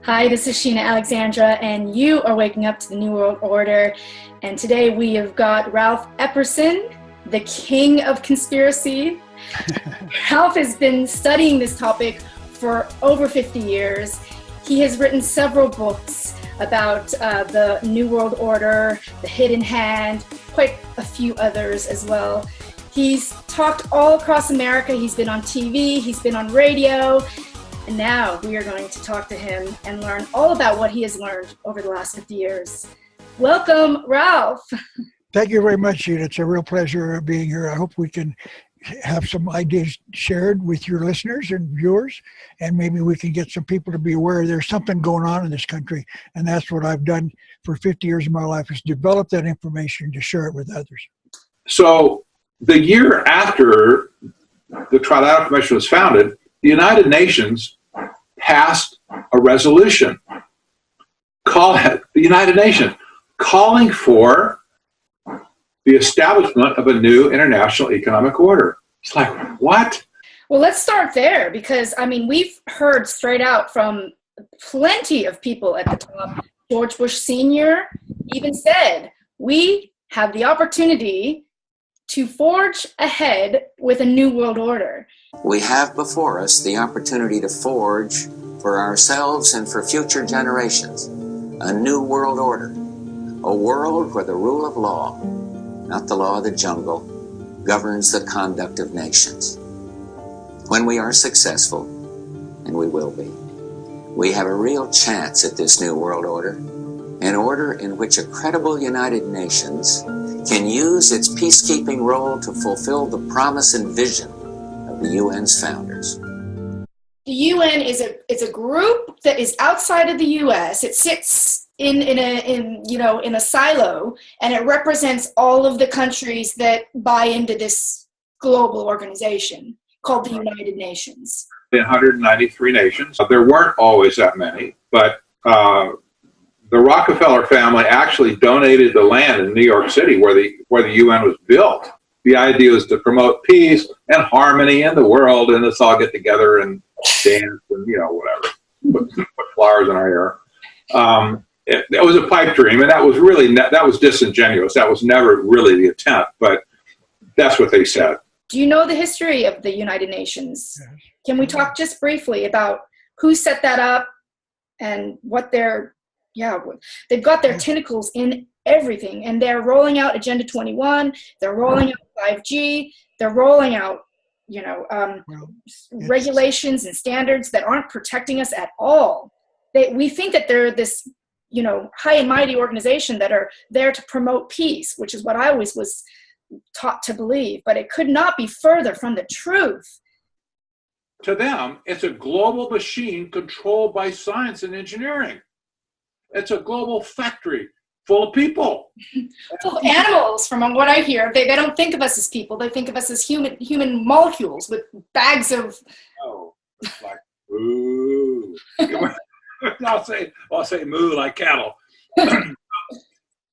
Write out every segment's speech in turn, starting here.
Hi, this is Sheena Alexandra, and you are waking up to the New World Order. And today we have got Ralph Epperson, the king of conspiracy. Ralph has been studying this topic for over 50 years. He has written several books about the New World Order, the Hidden Hand, quite a few others as well. He's talked all across America. He's been on TV, he's been on radio. And now we are going to talk to him and learn all about what he has learned over the last 50 years. Welcome, Ralph. Thank you very much, Sheena. It's a real pleasure being here. I hope we can have some ideas shared with your listeners and viewers, and maybe we can get some people to be aware there's something going on in this country. And that's what I've done for 50 years of my life, is develop that information to share it with others. So the year after the Trilateral Commission was founded, the United Nations passed a resolution, the United Nations, calling for the establishment of a new international economic order. It's like, what? Well, let's start there because, we've heard straight out from plenty of people at the top. George Bush Sr. even said, we have the opportunity to forge ahead with a new world order. We have before us the opportunity to forge for ourselves and for future generations a new world order, a world where the rule of law, not the law of the jungle, governs the conduct of nations. When we are successful, and we will be, we have a real chance at this new world order, an order in which a credible United Nations can use its peacekeeping role to fulfill the promise and vision of the UN's founders. The UN is a group that is outside of the US. It sits in a silo, and it represents all of the countries that buy into this global organization called the United Nations. 193 nations. There weren't always that many, but the Rockefeller family actually donated the land in New York City where the UN was built. The idea was to promote peace and harmony in the world, and let's all get together and dance and whatever, put flowers in our hair. It was a pipe dream, and that was disingenuous. That was never really the intent, but that's what they said. Do you know the history of the United Nations? Yes. Can we talk just briefly about who set that up and what they've got their tentacles in everything, and they're rolling out Agenda 21, they're rolling out 5G, they're rolling out, regulations and standards that aren't protecting us at all. We think that they're this, high and mighty organization that are there to promote peace, which is what I always was taught to believe, but it could not be further from the truth. To them, it's a global machine controlled by science and engineering. It's a global factory full of people. Full of animals, from what I hear. They don't think of us as people. They think of us as human molecules with bags of... Oh, it's like, ooh. I'll say moo like cattle.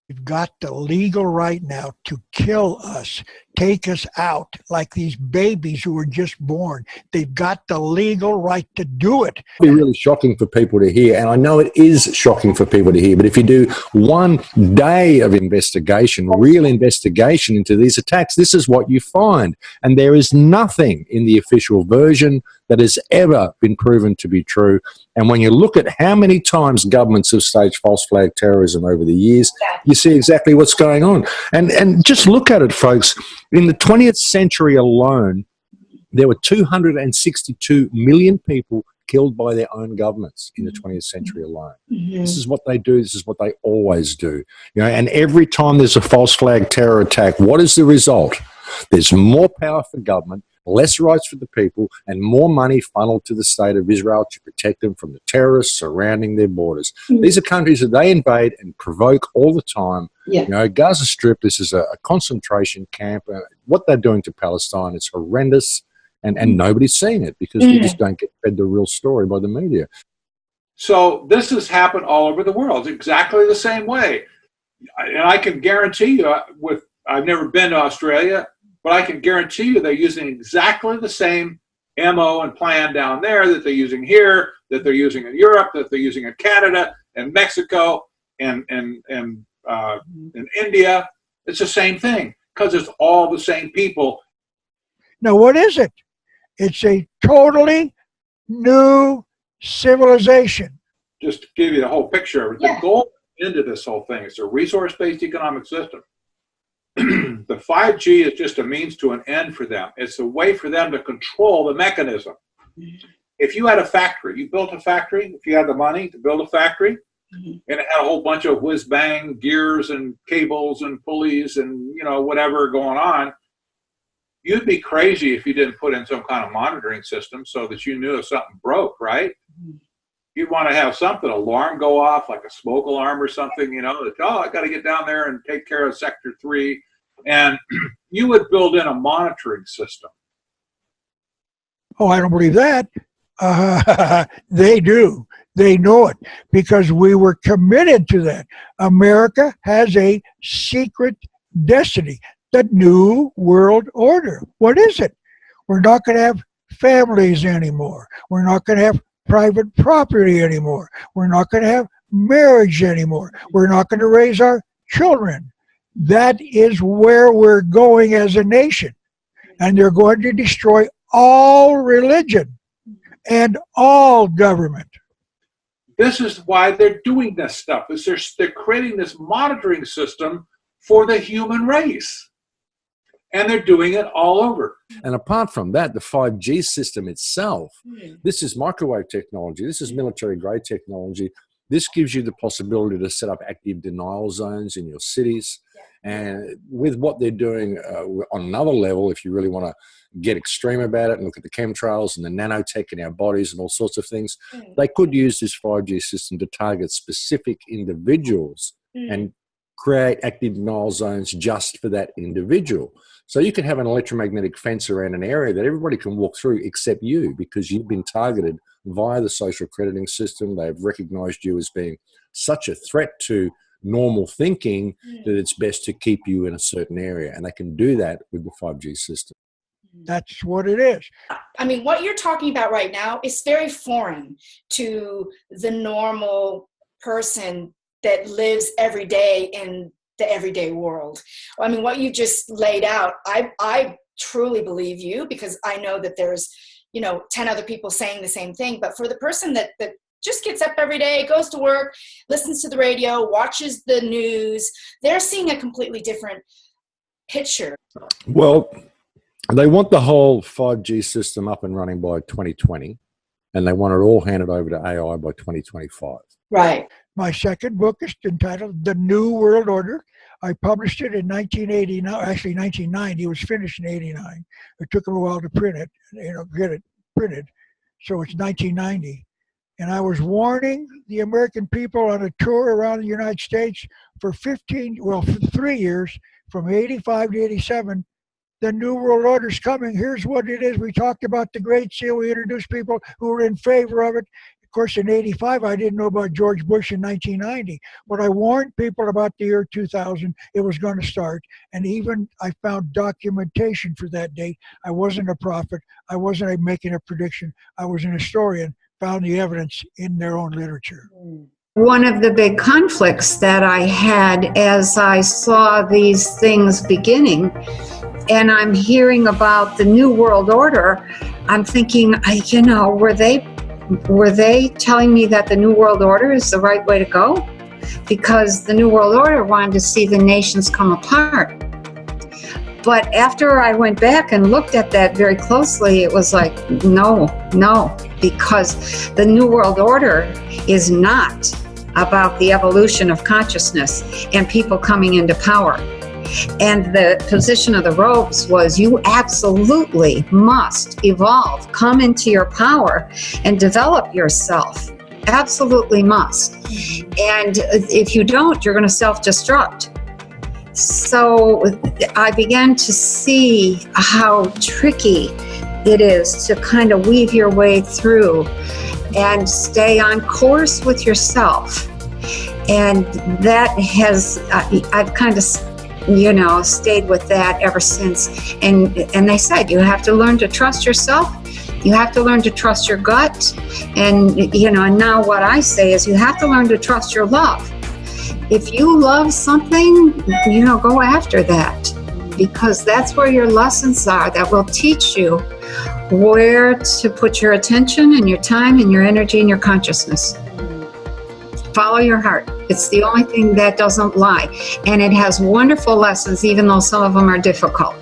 You've got the legal right now to kill us, take us out like these babies who were just born. They've got the legal right to do it. It'd be really shocking for people to hear, and I know it is shocking for people to hear, but if you do one day of investigation, real investigation into these attacks, this is what you find. And there is nothing in the official version that has ever been proven to be true. And when you look at how many times governments have staged false flag terrorism over the years, you see exactly what's going on. And just look at it, folks. In the 20th century alone, there were 262 million people killed by their own governments in the 20th century alone. Mm-hmm. This is what they do. This is what they always do. And every time there's a false flag terror attack, what is the result? There's more power for government, less rights for the people, and more money funneled to the state of Israel to protect them from the terrorists surrounding their borders. Mm-hmm. These are countries that they invade and provoke all the time. Yeah. Gaza Strip, this is a concentration camp. What they're doing to Palestine is horrendous, and nobody's seen it because we just don't get fed the real story by the media. So this has happened all over the world, exactly the same way. And I can guarantee you, I've never been to Australia, but I can guarantee you they're using exactly the same MO and plan down there that they're using here, that they're using in Europe, that they're using in Canada and Mexico and in India. It's the same thing because it's all the same people. Now, what is it? It's a totally new civilization. Just to give you the whole picture, the goal into this whole thing is a resource-based economic system. The 5G is just a means to an end for them. It's a way for them to control the mechanism. If you had a factory, you built a factory, if you had the money to build a factory, and it had a whole bunch of whiz-bang gears and cables and pulleys and, whatever going on, you'd be crazy if you didn't put in some kind of monitoring system so that you knew if something broke, right? You'd want to have something, alarm go off, like a smoke alarm or something, that, I got to get down there and take care of Sector 3. And you would build in a monitoring system. Oh, I don't believe that. They do. They know it because we were committed to that. America has a secret destiny, the New World Order. What is it? We're not going to have families anymore. We're not going to have private property anymore. We're not going to have marriage anymore. We're not going to raise our children. That is where we're going as a nation. And they're going to destroy all religion and all government. This is why they're doing this stuff. They're creating this monitoring system for the human race. And they're doing it all over. And apart from that, the 5G system itself, this is microwave technology. This is military-grade technology. This gives you the possibility to set up active denial zones in your cities. And with what they're doing on another level, if you really want to get extreme about it and look at the chemtrails and the nanotech in our bodies and all sorts of things, they could use this 5G system to target specific individuals and create active denial zones just for that individual. So you can have an electromagnetic fence around an area that everybody can walk through except you, because you've been targeted via the social crediting system. They've recognized you as being such a threat to normal thinking that it's best to keep you in a certain area. And they can do that with the 5G system. That's what it is. I mean, what you're talking about right now is very foreign to the normal person that lives every day in the everyday world. I mean, what you just laid out, I truly believe you, because I know that there's, 10 other people saying the same thing. But for the person that just gets up every day, goes to work, listens to the radio, watches the news, they're seeing a completely different picture. Well, they want the whole 5G system up and running by 2020, and they want it all handed over to AI by 2025. Right. My second book is entitled The New World Order. I published it in 1989, actually 1990. It was finished in 89. It took them a while to print it, get it printed. So it's 1990. And I was warning the American people on a tour around the United States for 3 years, from 85 to 87. The New World Order is coming. Here's what it is. We talked about the Great Seal. We introduced people who were in favor of it. Of course, in 85, I didn't know about George Bush in 1990. But I warned people about the year 2000. It was going to start. And even I found documentation for that date. I wasn't a prophet. I wasn't making a prediction. I was an historian. Found the evidence in their own literature. One of the big conflicts that I had as I saw these things beginning, and I'm hearing about the New World Order, I'm thinking, were they telling me that the New World Order is the right way to go? Because the New World Order wanted to see the nations come apart. But after I went back and looked at that very closely, it was like, no, because the New World Order is not about the evolution of consciousness and people coming into power. And the position of the robes was, you absolutely must evolve, come into your power and develop yourself. Absolutely must. And if you don't, you're going to self-destruct. So I began to see how tricky it is to kind of weave your way through and stay on course with yourself. And that has, I've kind of, stayed with that ever since. And they said, you have to learn to trust yourself You have to learn to trust your gut. And, and now what I say is you have to learn to trust your love. If you love something, go after that, because that's where your lessons are that will teach you where to put your attention and your time and your energy and your consciousness. Follow your heart. It's the only thing that doesn't lie. And it has wonderful lessons, even though some of them are difficult.